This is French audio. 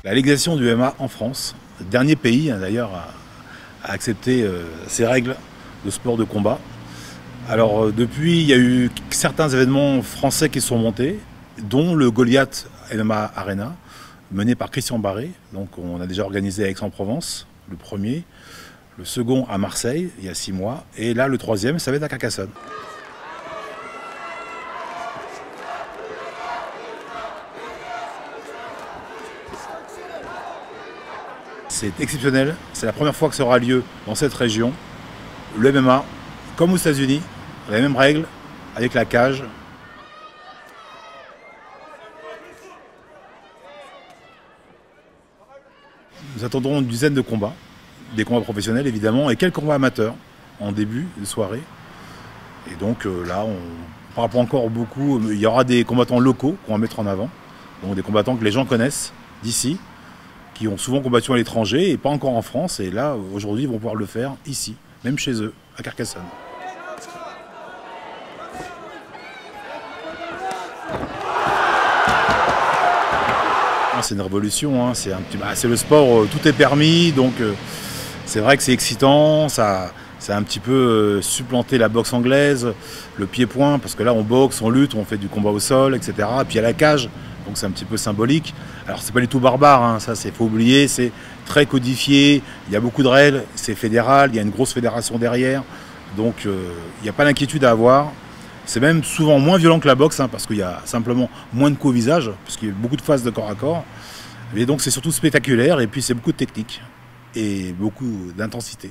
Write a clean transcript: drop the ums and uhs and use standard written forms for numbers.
La légalisation du MMA en France, dernier pays d'ailleurs à accepter ces règles de sport de combat. Alors depuis, il y a eu certains événements français qui sont montés, dont le Goliath MMA Arena, mené par Christian Barré. Donc on a déjà organisé à Aix-en-Provence, le premier, le second à Marseille, il y a 6 mois, et là le troisième, ça va être à Carcassonne. C'est exceptionnel, c'est la première fois que ça aura lieu dans cette région. Le MMA, comme aux États-Unis, les mêmes règles, avec la cage. Nous attendons une dizaine de combats, des combats professionnels évidemment, et quelques combats amateurs en début de soirée. Et donc là, on ne parle pas encore beaucoup, il y aura des combattants locaux qu'on va mettre en avant, donc des combattants que les gens connaissent d'ici, qui ont souvent combattu à l'étranger et pas encore en France, et là, aujourd'hui, ils vont pouvoir le faire ici, même chez eux, à Carcassonne. C'est une révolution, hein. C'est le sport, tout est permis, donc c'est vrai que c'est excitant, ça a un petit peu supplanté la boxe anglaise, le pied-point, parce que là on boxe, on lutte, on fait du combat au sol, etc. Et puis il y a la cage, donc c'est un petit peu symbolique. Alors c'est pas du tout barbare, hein, ça c'est faut oublier, c'est très codifié, il y a beaucoup de règles, c'est fédéral, il y a une grosse fédération derrière, donc il n'y a pas d'inquiétude à avoir. C'est même souvent moins violent que la boxe, hein, parce qu'il y a simplement moins de coups au visage, parce qu'il y a beaucoup de phases de corps à corps. Et donc c'est surtout spectaculaire, et puis c'est beaucoup de technique et beaucoup d'intensité.